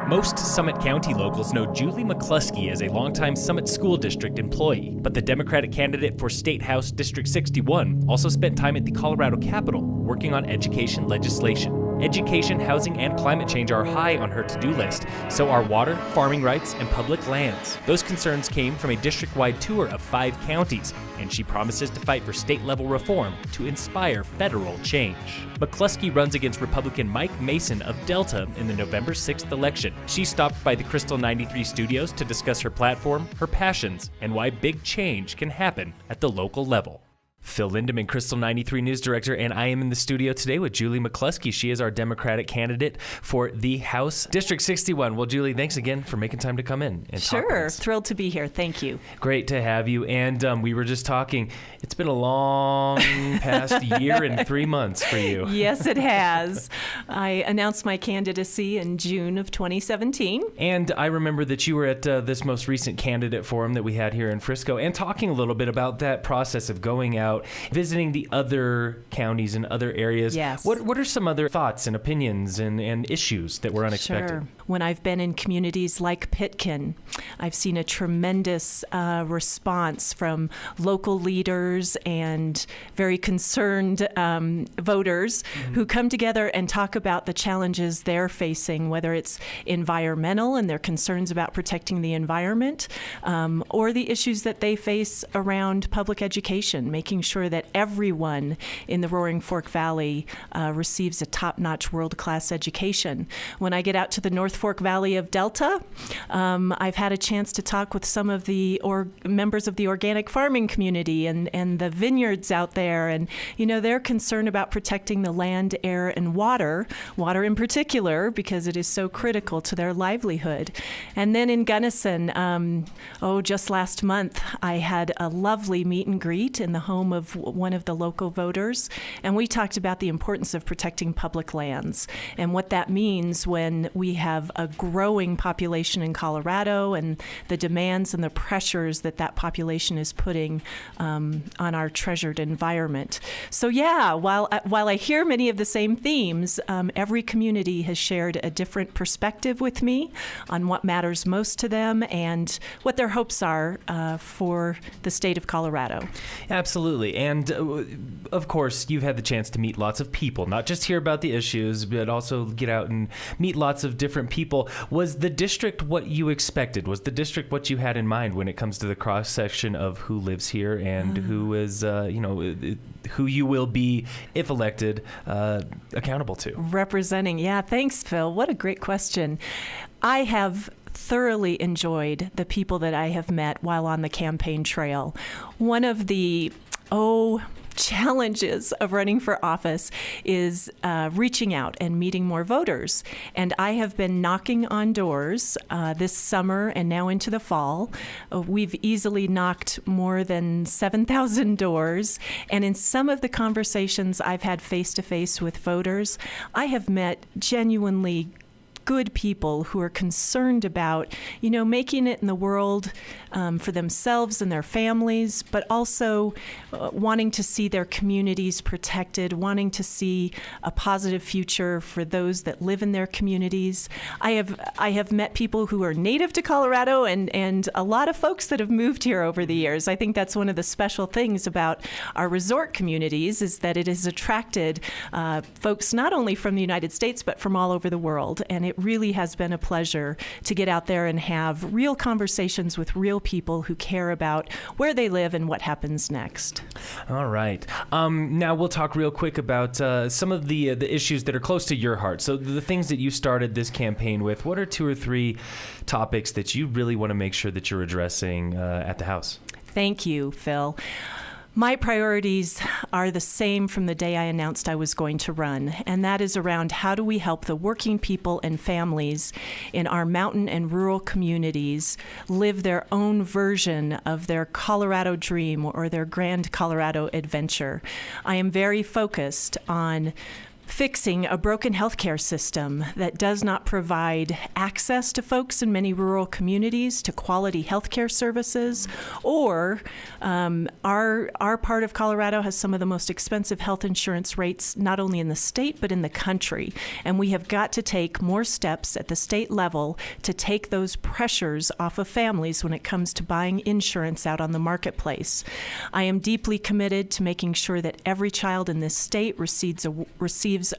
Most Summit County locals know Julie McCluskie as a longtime Summit School District employee, but the Democratic candidate for State House District 61 also spent time at the Colorado Capitol working on education legislation. Education, housing, and climate change are high on her to-do list, so are water, farming rights, and public lands. Those concerns came from a district-wide tour of 5 counties, and she promises to fight for state-level reform to inspire federal change. McCluskie runs against Republican Mike Mason of Delta in the November 6th election. She stopped by the Krystal 93 studios to discuss her platform, her passions, and why big change can happen at the local level. Phil Lindeman, Krystal 93 News Director, and I am in the studio today with Julie McCluskie. She is our Democratic candidate for the House District 61. Well, Julie, thanks again for making time to come in and talk with us. Thrilled to be here. Thank you. Great to have you. And we were just talking. It's been a long past year and 3 months for you. Yes, it has. I announced my candidacy in June of 2017. And I remember that you were at this most recent candidate forum that we had here in Frisco and talking a little bit about that process of going out, visiting the other counties and other areas. Yes. What are some other thoughts and opinions and issues that were unexpected? Sure. When I've been in communities like Pitkin, I've seen a tremendous response from local leaders and very concerned voters who come together and talk about the challenges they're facing, whether it's environmental and their concerns about protecting the environment, or the issues that they face around public education, making sure that everyone in the Roaring Fork Valley receives a top-notch world-class education. When I get out to the North Fork Valley of Delta, I've had a chance to talk with some of the members of the organic farming community and the vineyards out there, and they're concerned about protecting the land, air, and water in particular, because it is so critical to their livelihood. And then in Gunnison, just last month, I had a lovely meet and greet in the home of one of the local voters, and we talked about the importance of protecting public lands and what that means when we have a growing population in Colorado and the demands and the pressures that population is putting on our treasured environment. So yeah, while I hear many of the same themes, every community has shared a different perspective with me on what matters most to them and what their hopes are for the state of Colorado. Absolutely. And of course, you've had the chance to meet lots of people, not just hear about the issues, but also get out and meet lots of different people. Was the district what you expected? Was the district what you had in mind when it comes to the cross-section of who lives here and who is, who you will be, if elected, accountable to? Representing. Yeah, thanks, Phil. What a great question. I have thoroughly enjoyed the people that I have met while on the campaign trail. One of the challenges of running for office is reaching out and meeting more voters. And I have been knocking on doors this summer and now into the fall. We've easily knocked more than 7,000 doors. And in some of the conversations I've had face-to-face with voters, I have met genuinely good people who are concerned about, making it in the world for themselves and their families, but also wanting to see their communities protected, wanting to see a positive future for those that live in their communities. I have met people who are native to Colorado and a lot of folks that have moved here over the years. I think that's one of the special things about our resort communities is that it has attracted folks not only from the United States, but from all over the world. And it really has been a pleasure to get out there and have real conversations with real people who care about where they live and what happens next. All right. Now we'll talk real quick about some of the issues that are close to your heart. So the things that you started this campaign with, what are 2 or 3 topics that you really want to make sure that you're addressing at the House? Thank you, Phil. My priorities are the same from the day I announced I was going to run, and that is around how do we help the working people and families in our mountain and rural communities live their own version of their Colorado dream or their grand Colorado adventure. I am very focused on fixing a broken healthcare system that does not provide access to folks in many rural communities to quality healthcare services, or our part of Colorado has some of the most expensive health insurance rates, not only in the state, but in the country. And we have got to take more steps at the state level to take those pressures off of families when it comes to buying insurance out on the marketplace. I am deeply committed to making sure that every child in this state receives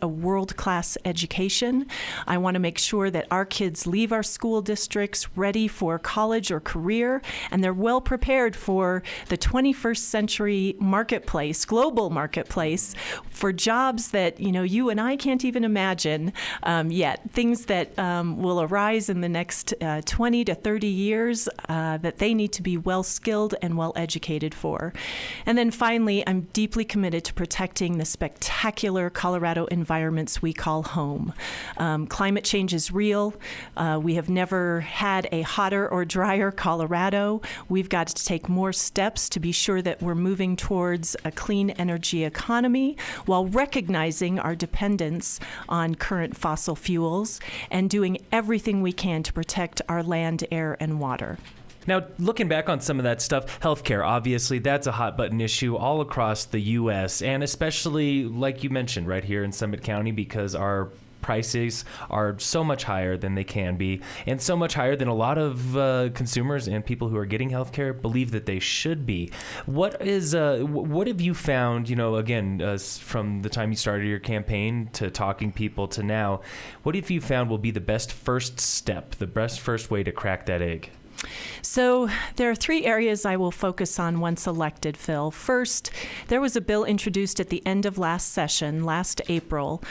a world-class education. I want to make sure that our kids leave our school districts ready for college or career, and they're well prepared for the 21st century marketplace, global marketplace, for jobs that you and I can't even imagine yet. Things that will arise in the next 20 to 30 years that they need to be well-skilled and well-educated for. And then finally, I'm deeply committed to protecting the spectacular Colorado environments we call home. Climate change is real. We have never had a hotter or drier Colorado. We've got to take more steps to be sure that we're moving towards a clean energy economy while recognizing our dependence on current fossil fuels and doing everything we can to protect our land, air, and water. Now, looking back on some of that stuff, healthcare, obviously, that's a hot button issue all across the U.S., and especially, like you mentioned, right here in Summit County, because our prices are so much higher than they can be, and so much higher than a lot of consumers and people who are getting healthcare believe that they should be. What have you found, again, from the time you started your campaign to talking people to now, what have you found will be the best first step, the best first way to crack that egg? So there are three areas I will focus on once elected, Phil. First, there was a bill introduced at the end of last session, last April,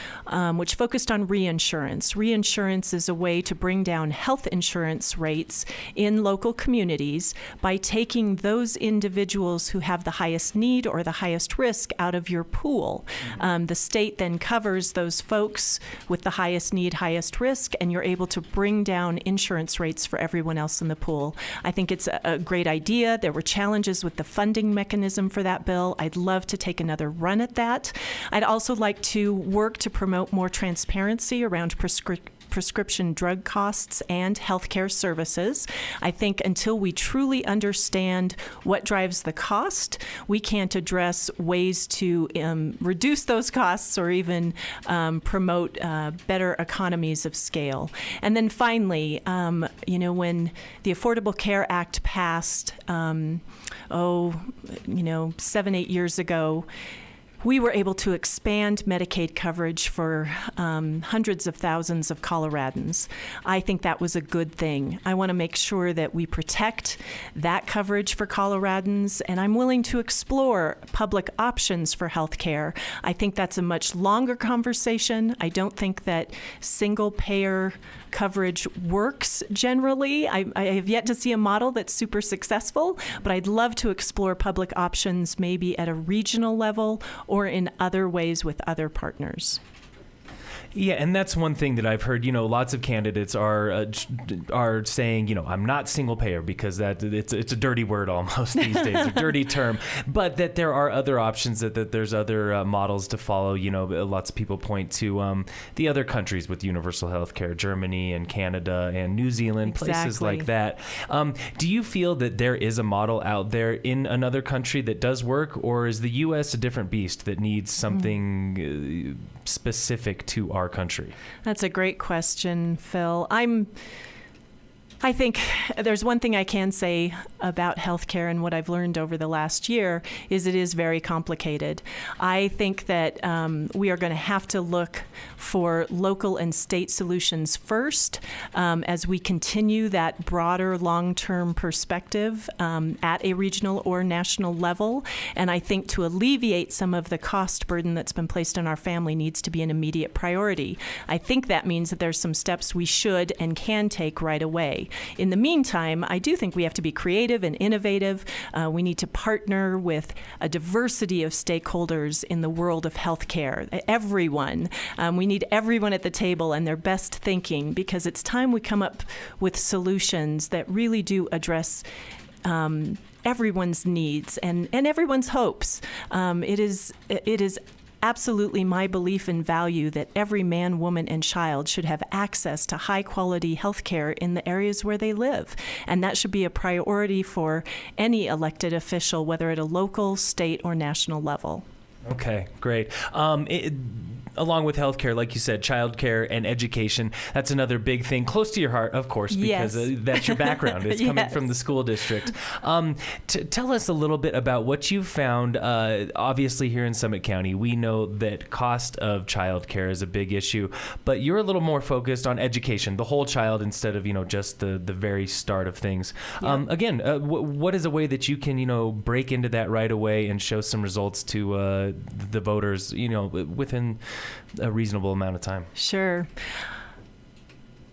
which focused on reinsurance. Reinsurance is a way to bring down health insurance rates in local communities by taking those individuals who have the highest need or the highest risk out of your pool. The state then covers those folks with the highest need, highest risk, and you're able to bring down insurance rates for everyone else in the pool. I think it's a great idea. There were challenges with the funding mechanism for that bill. I'd love to take another run at that. I'd also like to work to promote more transparency around prescription drug costs and healthcare services. I think until we truly understand what drives the cost, we can't address ways to reduce those costs or even promote better economies of scale. And then finally, when the Affordable Care Act passed, 7-8 years ago, we were able to expand Medicaid coverage for hundreds of thousands of Coloradans. I think that was a good thing. I want to make sure that we protect that coverage for Coloradans, and I'm willing to explore public options for health care. I think that's a much longer conversation. I don't think that single-payer coverage works generally. I have yet to see a model that's super successful, but I'd love to explore public options maybe at a regional level or in other ways with other partners. Yeah, and that's one thing that I've heard. Lots of candidates are saying, I'm not single payer because it's a dirty word almost these days, a dirty term. But that there are other options, that there's other models to follow. Lots of people point to the other countries with universal health care, Germany and Canada and New Zealand, places like that. Do you feel that there is a model out there in another country that does work, or is the U.S. a different beast that needs something specific to our country? That's a great question, Phil. I think there's one thing I can say about healthcare and what I've learned over the last year is it is very complicated. I think that we are going to have to look for local and state solutions first as we continue that broader long-term perspective at a regional or national level. And I think to alleviate some of the cost burden that's been placed on our family needs to be an immediate priority. I think that means that there's some steps we should and can take right away. In the meantime, I do think we have to be creative and innovative. We need to partner with a diversity of stakeholders in the world of healthcare. Everyone. We need everyone at the table and their best thinking, because it's time we come up with solutions that really do address everyone's needs and everyone's hopes. It is absolutely my belief and value that every man, woman, and child should have access to high-quality health care in the areas where they live. And that should be a priority for any elected official, whether at a local, state, or national level. Okay, great. Along with healthcare, like you said, childcare and education, that's another big thing close to your heart, of course, because that's your background. It's coming from the school district. Tell us a little bit about what you've found. Obviously, here in Summit County, we know that cost of childcare is a big issue, but you're a little more focused on education, the whole child, instead of just the very start of things. Yeah. Again, what is a way that you can break into that right away and show some results to the voters, within a reasonable amount of time? Sure.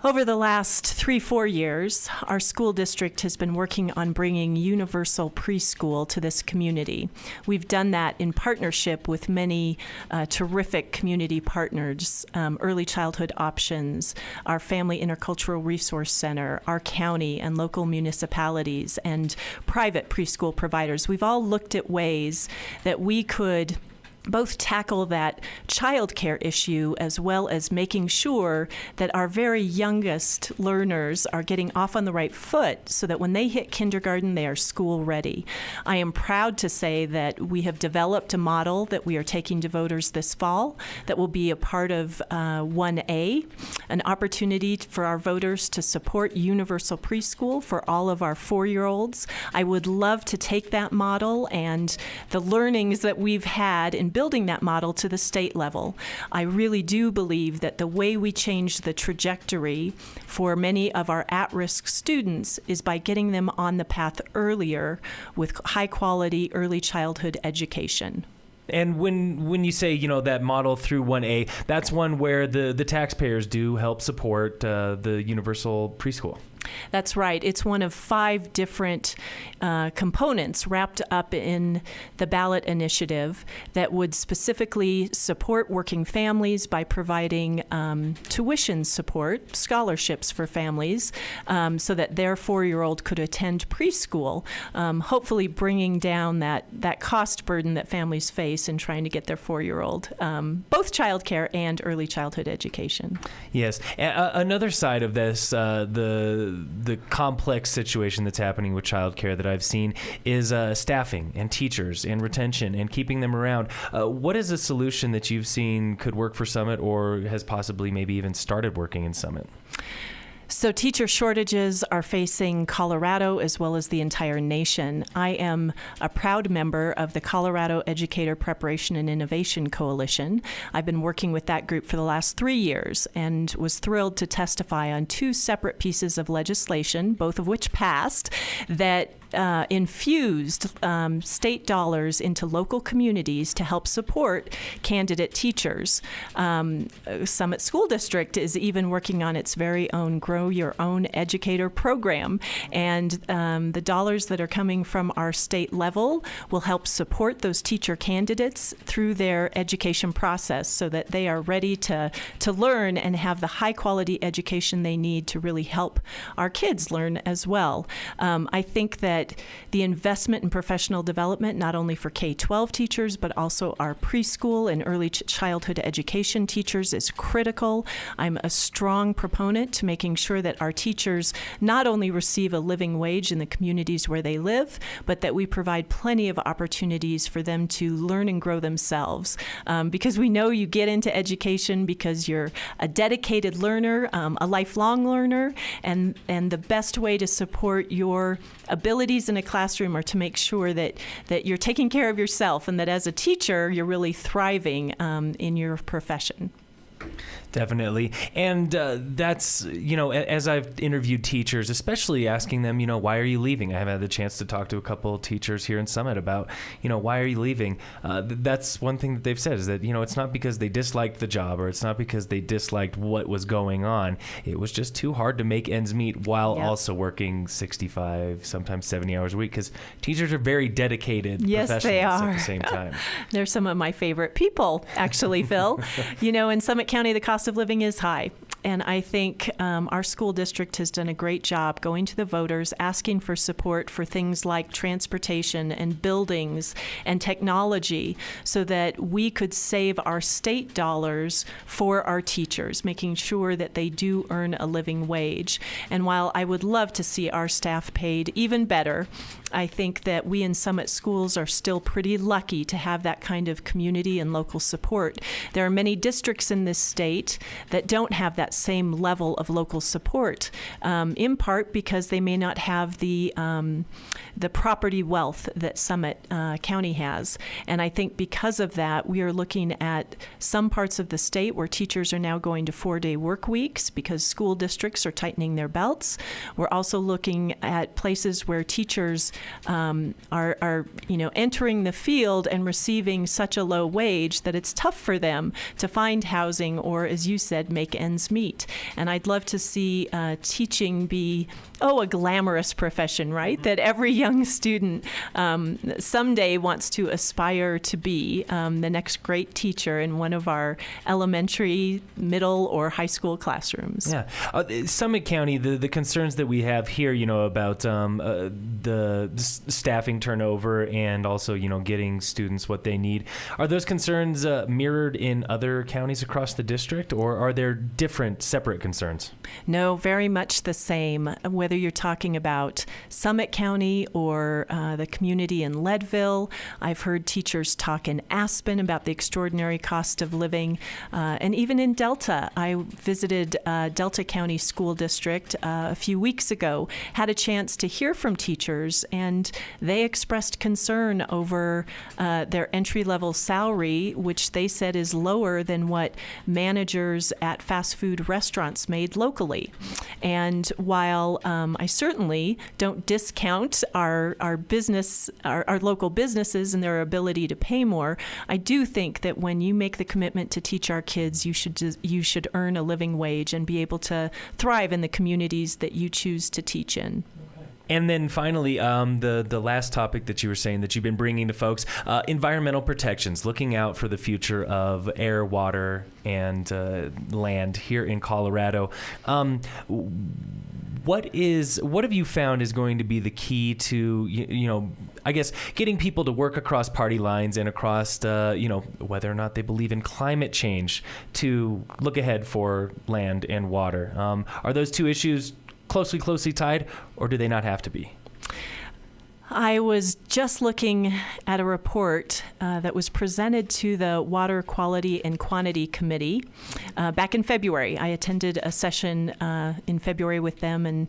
Over the last 3-4 years, our school district has been working on bringing universal preschool to this community. We've done that in partnership with many terrific community partners, Early Childhood Options, our Family Intercultural Resource Center, our county and local municipalities, and private preschool providers. We've all looked at ways that we could both tackle that child care issue as well as making sure that our very youngest learners are getting off on the right foot so that when they hit kindergarten, they are school ready. I am proud to say that we have developed a model that we are taking to voters this fall that will be a part of 1A, an opportunity for our voters to support universal preschool for all of our 4-year-olds. I would love to take that model and the learnings that we've had in building that model to the state level. I really do believe that the way we change the trajectory for many of our at-risk students is by getting them on the path earlier with high-quality early childhood education. And when you say, that model through 1A, that's one where the taxpayers do help support the universal preschool. That's right. It's one of 5 different components wrapped up in the ballot initiative that would specifically support working families by providing tuition support, scholarships for families, so that their 4-year-old could attend preschool, hopefully bringing down that cost burden that families face in trying to get their 4-year-old, both childcare and early childhood education. Yes. Another side of this, the complex situation that's happening with childcare that I've seen is staffing and teachers and retention and keeping them around. What is a solution that you've seen could work for Summit or has possibly maybe even started working in Summit? So teacher shortages are facing Colorado as well as the entire nation. I am a proud member of the Colorado Educator Preparation and Innovation Coalition. I've been working with that group for the last 3 years and was thrilled to testify on 2 separate pieces of legislation, both of which passed, that infused state dollars into local communities to help support candidate teachers. Summit School District is even working on its very own Grow Your Own Educator program, and the dollars that are coming from our state level will help support those teacher candidates through their education process so that they are ready to learn and have the high quality education they need to really help our kids learn as well. I think that the investment in professional development, not only for K-12 teachers, but also our preschool and early childhood education teachers, is critical. I'm a strong proponent to making sure that our teachers not only receive a living wage in the communities where they live, but that we provide plenty of opportunities for them to learn and grow themselves. Because we know you get into education because you're a dedicated learner, a lifelong learner, and the best way to support your abilities in a classroom are to make sure that you're taking care of yourself and that as a teacher, you're really thriving in your profession. Definitely. And that's, as I've interviewed teachers, especially asking them, why are you leaving? I have had the chance to talk to a couple of teachers here in Summit about, why are you leaving? That's one thing that they've said is that, it's not because they disliked the job or it's not because they disliked what was going on. It was just too hard to make ends meet while also working 65, sometimes 70 hours a week because teachers are very dedicated professionals at the same time. They're some of my favorite people, actually, Phil. In Summit County, the cost of living is high. And I think our school district has done a great job going to the voters, asking for support for things like transportation and buildings and technology so that we could save our state dollars for our teachers, making sure that they do earn a living wage. And while I would love to see our staff paid even better, I think that we in Summit Schools are still pretty lucky to have that kind of community and local support. There are many districts in this state that don't have that same level of local support, in part because they may not have the property wealth that Summit County has. And I think because of that, we are looking at some parts of the state where teachers are now going to 4-day work weeks because school districts are tightening their belts. We're also looking at places where teachers are entering the field and receiving such a low wage that it's tough for them to find housing or, as you said, make ends meet. And I'd love to see teaching be, a glamorous profession, right? That every young student someday wants to aspire to be the next great teacher in one of our elementary, middle, or high school classrooms. Yeah. Summit County, the concerns that we have here, about the staffing turnover and also, getting students what they need. Are those concerns mirrored in other counties across the district, or are there different, separate concerns? No, very much the same. Whether you're talking about Summit County or the community in Leadville, I've heard teachers talk in Aspen about the extraordinary cost of living, and even in Delta. I visited Delta County School District a few weeks ago, had a chance to hear from teachers, and they expressed concern over their entry-level salary, which they said is lower than what managers at fast food restaurants made locally. And while I certainly don't discount our local businesses and their ability to pay more, I do think that when you make the commitment to teach our kids, you should earn a living wage and be able to thrive in the communities that you choose to teach in. And then finally, the last topic that you were saying that you've been bringing to folks, environmental protections, looking out for the future of air, water, and land here in Colorado. What have you found is going to be the key to, I guess, getting people to work across party lines and across, whether or not they believe in climate change, to look ahead for land and water? Are those two issues closely tied, or do they not have to be? I was just looking at a report that was presented to the Water Quality and Quantity Committee back in February. I attended a session in February with them and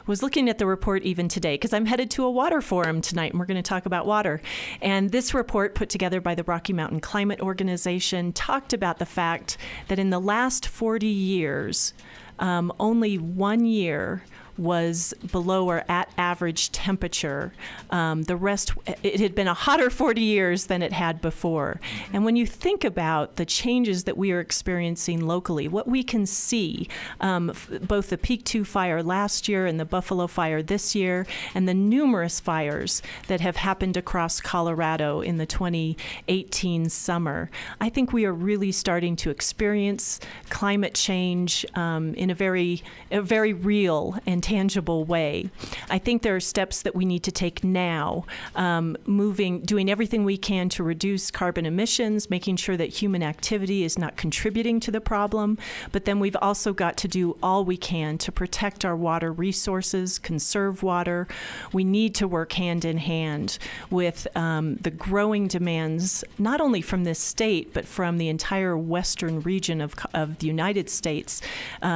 was looking at the report even today because I'm headed to a water forum tonight and we're going to talk about water. And this report, put together by the Rocky Mountain Climate Organization, talked about the fact that in the last 40 years, only 1 year was below or at average temperature. The rest, it had been a hotter 40 years than it had before. And when you think about the changes that we are experiencing locally, what we can see, both the Peak 2 fire last year and the Buffalo fire this year, and the numerous fires that have happened across Colorado in the 2018 summer, I think we are really starting to experience climate change in a very real and tangible way. I think there are steps that we need to take now, doing everything we can to reduce carbon emissions, making sure that human activity is not contributing to the problem, but then we've also got to do all we can to protect our water resources, conserve water. We need to work hand in hand with the growing demands, not only from this state, but from the entire western region of the United States,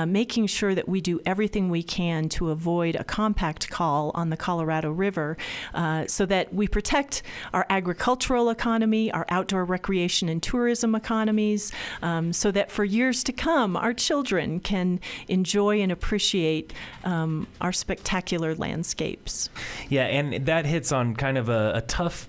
making sure that we do everything we can to avoid a compact call on the Colorado River so that we protect our agricultural economy, our outdoor recreation and tourism economies, so that for years to come, our children can enjoy and appreciate our spectacular landscapes. Yeah, and that hits on kind of a tough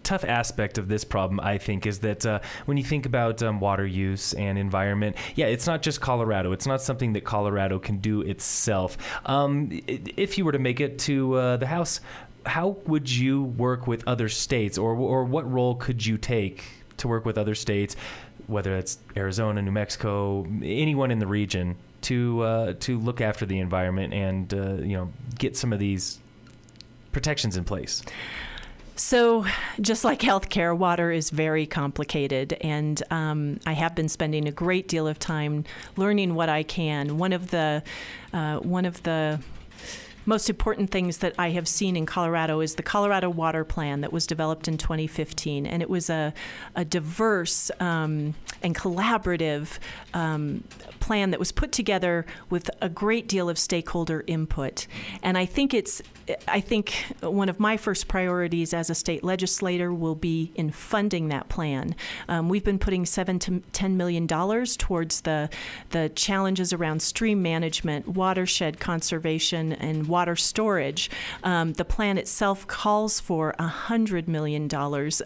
aspect of this problem, I think, is that when you think about water use and environment, it's not just Colorado. It's not something that Colorado can do itself. If you were to make it to the House, how would you work with other states, or what role could you take to work with other states whether it's Arizona, New Mexico, anyone in the region, to look after the environment and get some of these protections in place? So just like healthcare, water is very complicated, and I have been spending a great deal of time learning what I can. One of the most important things that I have seen in Colorado is the Colorado Water Plan that was developed in 2015, and it was a diverse and collaborative plan that was put together with a great deal of stakeholder input. And I think one of my first priorities as a state legislator will be in funding that plan. We've been putting $7 to $10 million towards the challenges around stream management, watershed conservation, and water storage. The plan itself calls for $100 million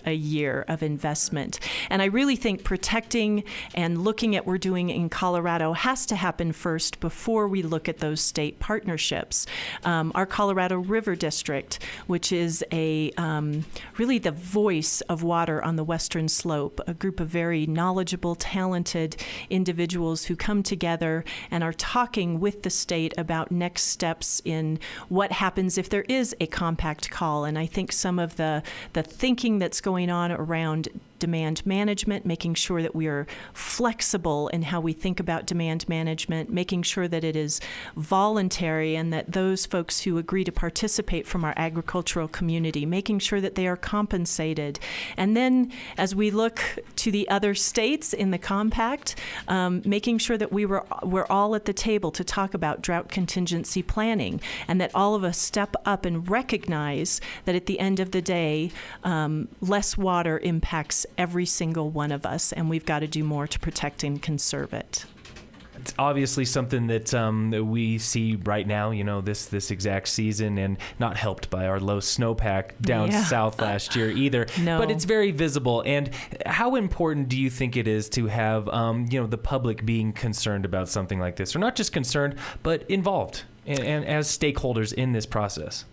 a year of investment. And I really think protecting and looking at what we're doing in Colorado has to happen first before we look at those state partnerships. Our Colorado River District, which is really the voice of water on the Western Slope, a group of very knowledgeable, talented individuals who come together and are talking with the state about next steps in what happens if there is a compact call. And I think some of the thinking that's going on around demand management, making sure that we are flexible in how we think about demand management, making sure that it is voluntary and that those folks who agree to participate from our agricultural community, making sure that they are compensated. And then as we look to the other states in the compact, making sure that we're all at the table to talk about drought contingency planning, and that all of us step up and recognize that at the end of the day, less water impacts every single one of us, and we've got to do more to protect and conserve it. It's obviously something that we see right now, this exact season, and not helped by our low snowpack down south last year either. No. But it's very visible. And how important do you think it is to have, the public being concerned about something like this, or not just concerned, but involved and as stakeholders in this process?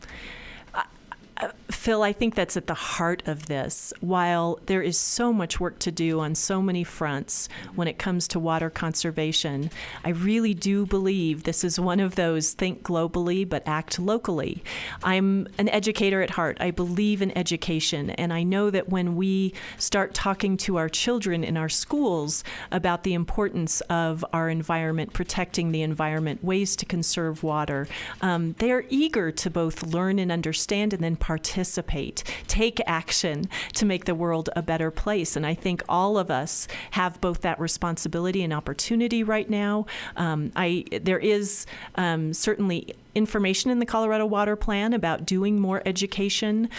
Phil, I think that's at the heart of this. While there is so much work to do on so many fronts when it comes to water conservation, I really do believe this is one of those think globally but act locally. I'm an educator at heart. I believe in education, and I know that when we start talking to our children in our schools about the importance of our environment, protecting the environment, ways to conserve water, they are eager to both learn and understand and then participate, take action to make the world a better place. And I think all of us have both that responsibility and opportunity right now. There is certainly information in the Colorado Water Plan about doing more education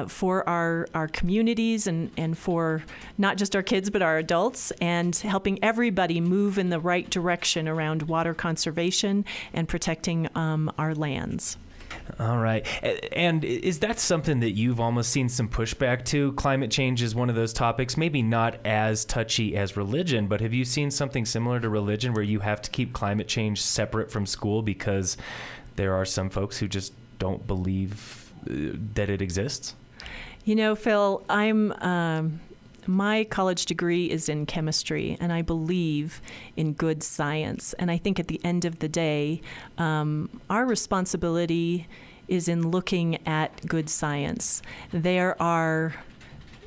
for our communities and for not just our kids but our adults, and helping everybody move in the right direction around water conservation and protecting our lands. All right. And is that something that you've almost seen some pushback to? Climate change is one of those topics, maybe not as touchy as religion, but have you seen something similar to religion where you have to keep climate change separate from school because there are some folks who just don't believe that it exists? Phil, my college degree is in chemistry, and I believe in good science. And I think at the end of the day, our responsibility is in looking at good science. There are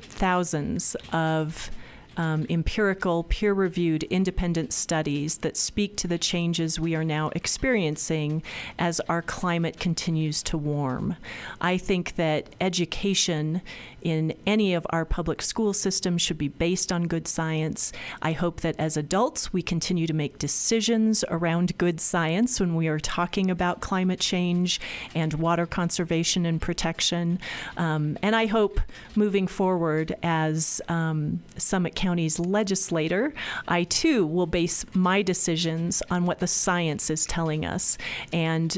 thousands of empirical, peer-reviewed, independent studies that speak to the changes we are now experiencing as our climate continues to warm. I think that education in any of our public school systems should be based on good science. I hope that as adults we continue to make decisions around good science when we are talking about climate change and water conservation and protection. And I hope moving forward as Summit County's legislator, I too will base my decisions on what the science is telling us and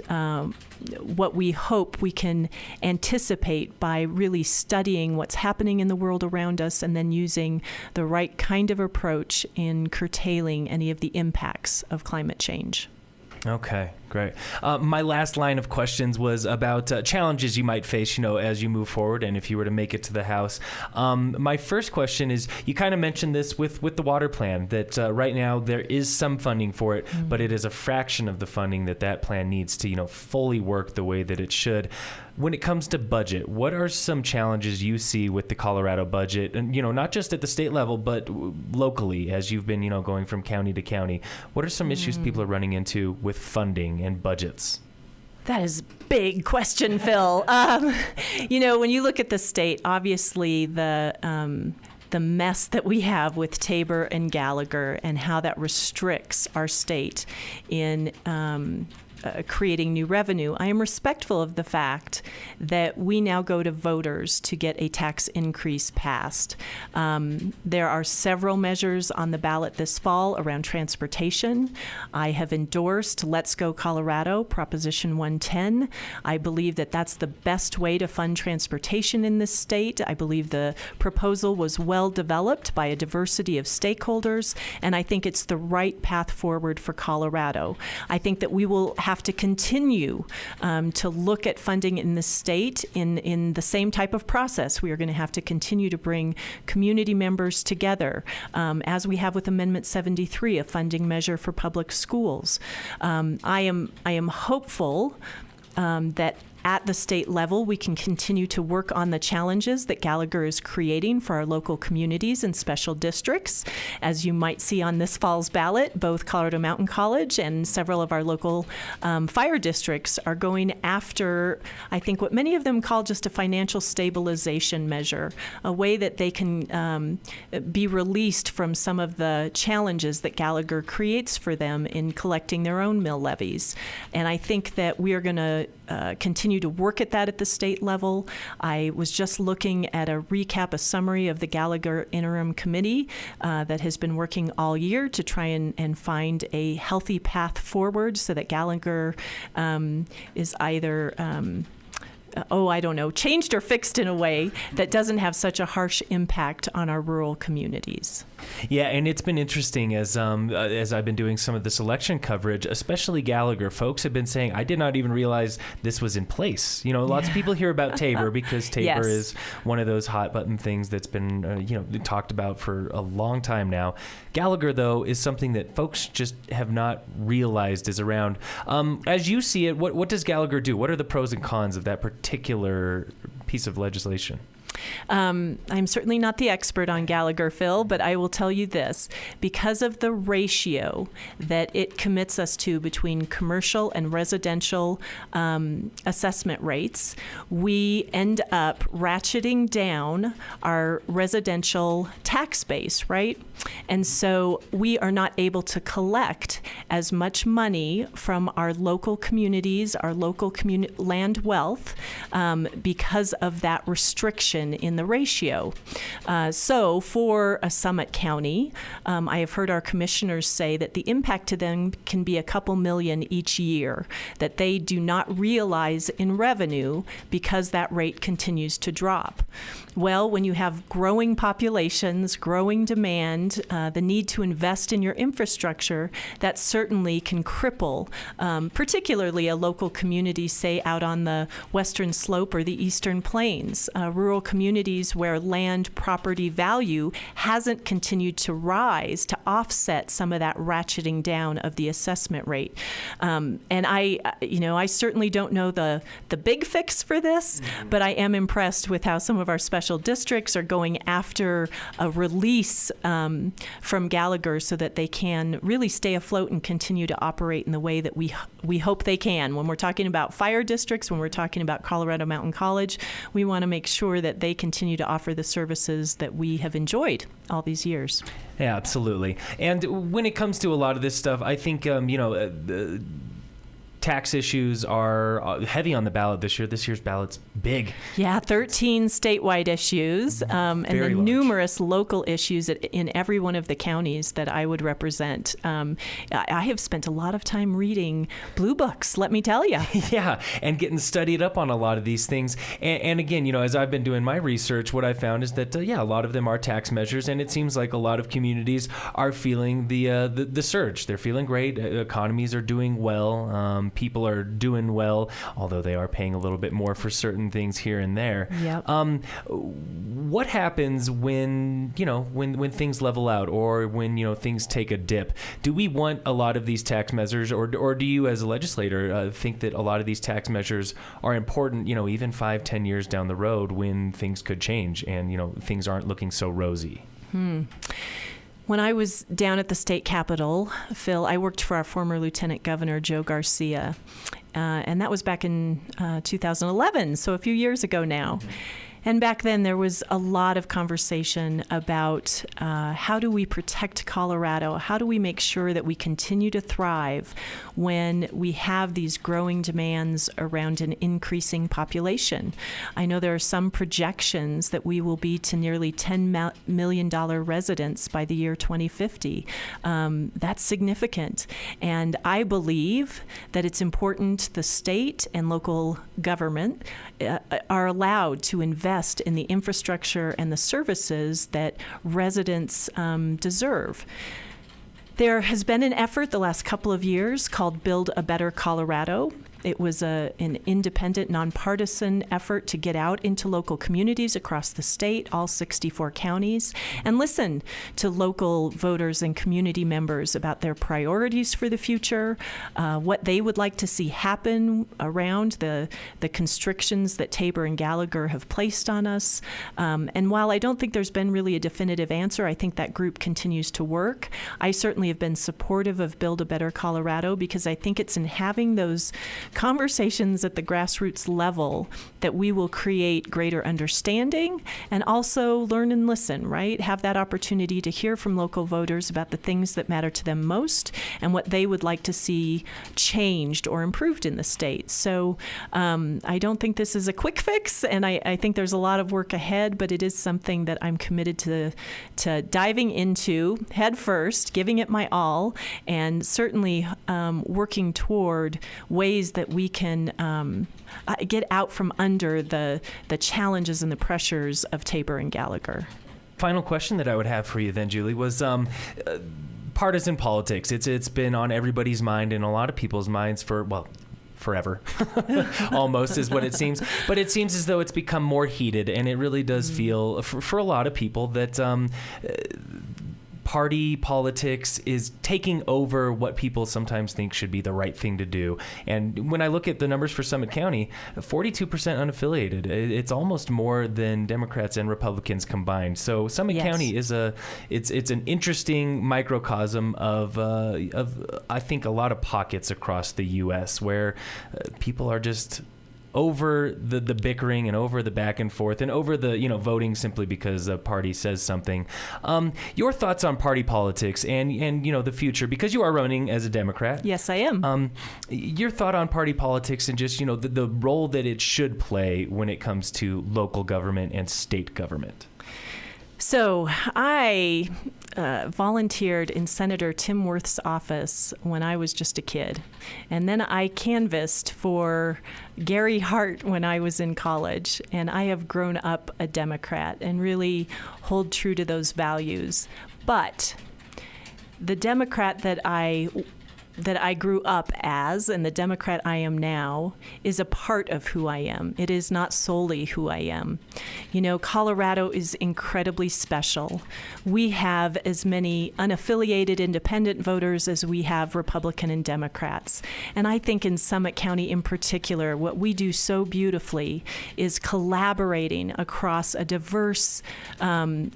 what we hope we can anticipate by really studying what's happening in the world around us and then using the right kind of approach in curtailing any of the impacts of climate change. Okay. Great. My last line of questions was about challenges you might face, as you move forward and if you were to make it to the House. My first question is, you kind of mentioned this with the water plan, that right now there is some funding for it, but it is a fraction of the funding that plan needs to, fully work the way that it should. When it comes to budget, what are some challenges you see with the Colorado budget? And, not just at the state level, but locally, as you've been, going from county to county. What are some issues people are running into with funding and budgets? That is a big question, Phil. When you look at the state, obviously the mess that we have with TABOR and Gallagher and how that restricts our state in creating new revenue. I am respectful of the fact that we now go to voters to get a tax increase passed. There are several measures on the ballot this fall around transportation. I have endorsed Let's Go Colorado, Proposition 110. I believe that that's the best way to fund transportation in this state. I believe the proposal was well developed by a diversity of stakeholders, and I think it's the right path forward for Colorado. I think that we will have to continue to look at funding in the state in the same type of process. We are going to have to continue to bring community members together, as we have with Amendment 73, a funding measure for public schools. I am hopeful that at the state level, we can continue to work on the challenges that Gallagher is creating for our local communities and special districts. As you might see on this fall's ballot, both Colorado Mountain College and several of our local fire districts are going after, I think, what many of them call just a financial stabilization measure, a way that they can be released from some of the challenges that Gallagher creates for them in collecting their own mill levies. And I think that we are going to continue to work at that at the state level. I was just looking at a summary of the Gallagher Interim Committee that has been working all year to try and find a healthy path forward so that Gallagher is either changed or fixed in a way that doesn't have such a harsh impact on our rural communities. Yeah, and it's been interesting as I've been doing some of this election coverage, especially Gallagher. Folks have been saying, I did not even realize this was in place. Lots of people hear about TABOR because TABOR is one of those hot button things that's been talked about for a long time now. Gallagher, though, is something that folks just have not realized is around. As you see it, what does Gallagher do? What are the pros and cons of that particular piece of legislation? I'm certainly not the expert on Gallagher, Phil, but I will tell you this. Because of the ratio that it commits us to between commercial and residential assessment rates, we end up ratcheting down our residential tax base, right? And so we are not able to collect as much money from our local communities, our local land wealth, because of that restriction in the ratio. So for a Summit County, I have heard our commissioners say that the impact to them can be a couple million each year that they do not realize in revenue because that rate continues to drop. Well, when you have growing populations, growing demand, the need to invest in your infrastructure, that certainly can cripple, particularly a local community, say out on the western slope or the eastern plains, rural communities where land property value hasn't continued to rise to offset some of that ratcheting down of the assessment rate. And I certainly don't know the big fix for this, but I am impressed with how some of our special districts are going after a release from Gallagher so that they can really stay afloat and continue to operate in the way that we hope they can. When we're talking about fire districts, when we're talking about Colorado Mountain College, we want to make sure that they continue to offer the services that we have enjoyed all these years. Yeah, absolutely. And when it comes to a lot of this stuff, I think, tax issues are heavy on the ballot this year. This year's ballot's big. Yeah, 13 statewide issues, and then large. Numerous local issues in every one of the counties that I would represent. I have spent a lot of time reading blue books, let me tell you. Yeah, and getting studied up on a lot of these things. And again, as I've been doing my research, what I found is that, a lot of them are tax measures, and it seems like a lot of communities are feeling the surge. They're feeling great. Economies are doing well. people are doing well, although they are paying a little bit more for certain things here and there. Yep. What happens when things level out, or when things take a dip? Do we want a lot of these tax measures, or do you as a legislator think that a lot of these tax measures are important, even 5-10 years down the road when things could change and things aren't looking so rosy? When I was down at the state capitol, Phil, I worked for our former Lieutenant Governor, Joe Garcia, and that was back in 2011, so a few years ago now. And back then, there was a lot of conversation about how do we protect Colorado? How do we make sure that we continue to thrive when we have these growing demands around an increasing population? I know there are some projections that we will be to nearly $10 million residents by the year 2050. That's significant. And I believe that it's important the state and local government are allowed to invest in the infrastructure and the services that residents deserve. There has been an effort the last couple of years called Build a Better Colorado. It was an independent, nonpartisan effort to get out into local communities across the state, all 64 counties, and listen to local voters and community members about their priorities for the future, what they would like to see happen around the constrictions that TABOR and Gallagher have placed on us. And while I don't think there's been really a definitive answer, I think that group continues to work. I certainly have been supportive of Build a Better Colorado because I think it's in having those conversations at the grassroots level that we will create greater understanding and also learn and listen, right? Have that opportunity to hear from local voters about the things that matter to them most and what they would like to see changed or improved in the state. So I don't think this is a quick fix, and I think there's a lot of work ahead, but it is something that I'm committed to diving into head first, giving it my all, and certainly working toward ways that we can get out from under the challenges and the pressures of TABOR and Gallagher. Final question that I would have for you then, Julie, was partisan politics. It's been on everybody's mind and a lot of people's minds for, well, forever, almost is what it seems. But it seems as though it's become more heated, and it really does feel, for a lot of people, that party politics is taking over what people sometimes think should be the right thing to do. And when I look at the numbers for Summit County, 42% unaffiliated. It's almost more than Democrats and Republicans combined. So Summit County is it's an interesting microcosm of I think a lot of pockets across the U.S. where people are just over the bickering and over the back and forth and over the voting simply because a party says something. Your thoughts on party politics and the future, because you are running as a Democrat. Yes, I am. Your thought on party politics and just the role that it should play when it comes to local government and state government. So I volunteered in Senator Tim Wirth's office when I was just a kid. And then I canvassed for Gary Hart when I was in college. And I have grown up a Democrat and really hold true to those values. But the Democrat that I grew up as and the Democrat I am now is a part of who I am. It is not solely who I am. Colorado is incredibly special. We have as many unaffiliated independent voters as we have Republican and Democrats. And I think in Summit County in particular, what we do so beautifully is collaborating across a diverse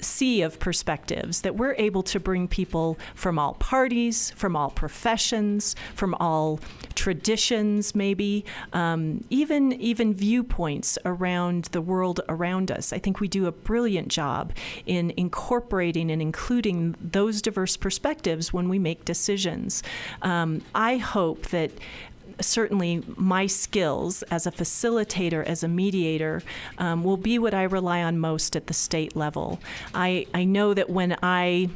sea of perspectives, that we're able to bring people from all parties, from all professions, from all traditions, maybe, even viewpoints around the world around us. I think we do a brilliant job in incorporating and including those diverse perspectives when we make decisions. I hope that certainly my skills as a facilitator, as a mediator, will be what I rely on most at the state level. I know that when I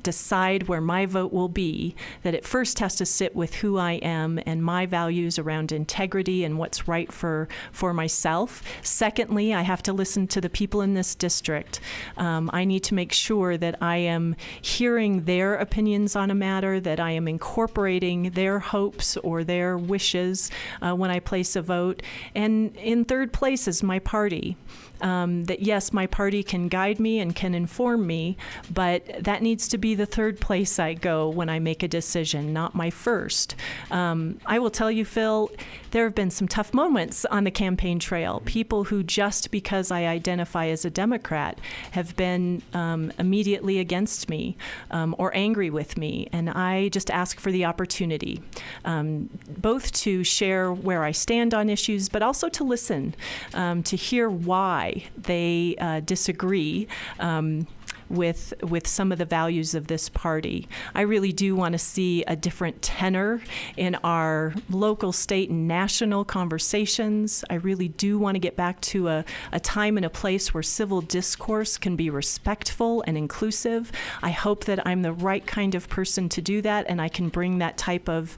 decide where my vote will be, that it first has to sit with who I am and my values around integrity and what's right for myself. Secondly, I have to listen to the people in this district. I need to make sure that I am hearing their opinions on a matter, that I am incorporating their hopes or their wishes when I place a vote. And in third place is my party. That yes, my party can guide me and can inform me, but that needs to be the third place I go when I make a decision, not my first. I will tell you, Phil, there have been some tough moments on the campaign trail. People who, just because I identify as a Democrat, have been immediately against me or angry with me, and I just ask for the opportunity, both to share where I stand on issues, but also to listen, to hear why they disagree with some of the values of this party. I really do want to see a different tenor in our local, state, and national conversations. I really do want to get back to a time and a place where civil discourse can be respectful and inclusive. I hope that I'm the right kind of person to do that, and I can bring that type of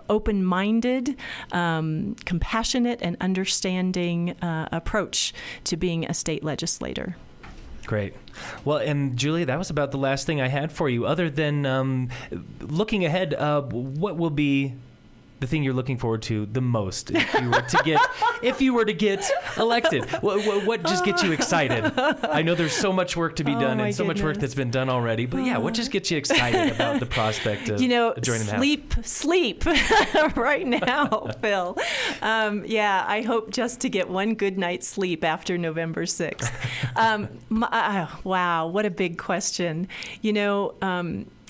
open-minded, compassionate, and understanding approach to being a state legislator. Great. Well, and Julie, that was about the last thing I had for you. Other than looking ahead, what will be the thing you're looking forward to the most if you were to get elected? What just gets you excited? I know there's so much work to be done and so much work that's been done already, but yeah, what just gets you excited about the prospect of joining the House? Sleep right now, Phil. I hope just to get one good night's sleep after November 6th. Wow, what a big question.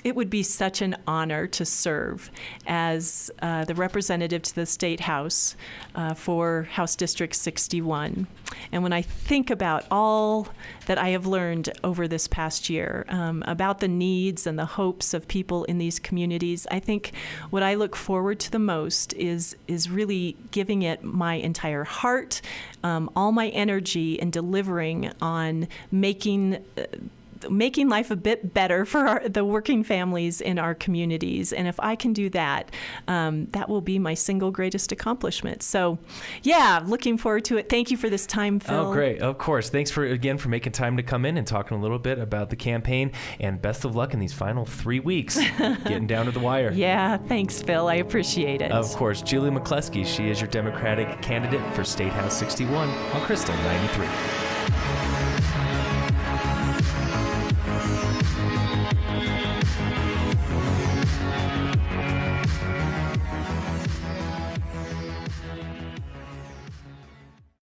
It would be such an honor to serve as the representative to the State House for House District 61. And when I think about all that I have learned over this past year about the needs and the hopes of people in these communities, I think what I look forward to the most is really giving it my entire heart, all my energy, and delivering on making life a bit better for the working families in our communities. And if I can do that, that will be my single greatest accomplishment. So, yeah, looking forward to it. Thank you for this time, Phil. Oh, great. Of course. Thanks for making time to come in and talking a little bit about the campaign. And best of luck in these final 3 weeks, getting down to the wire. Yeah, thanks, Phil. I appreciate it. Of course. Julie McCluskie, she is your Democratic candidate for State House 61 on Krystal 93.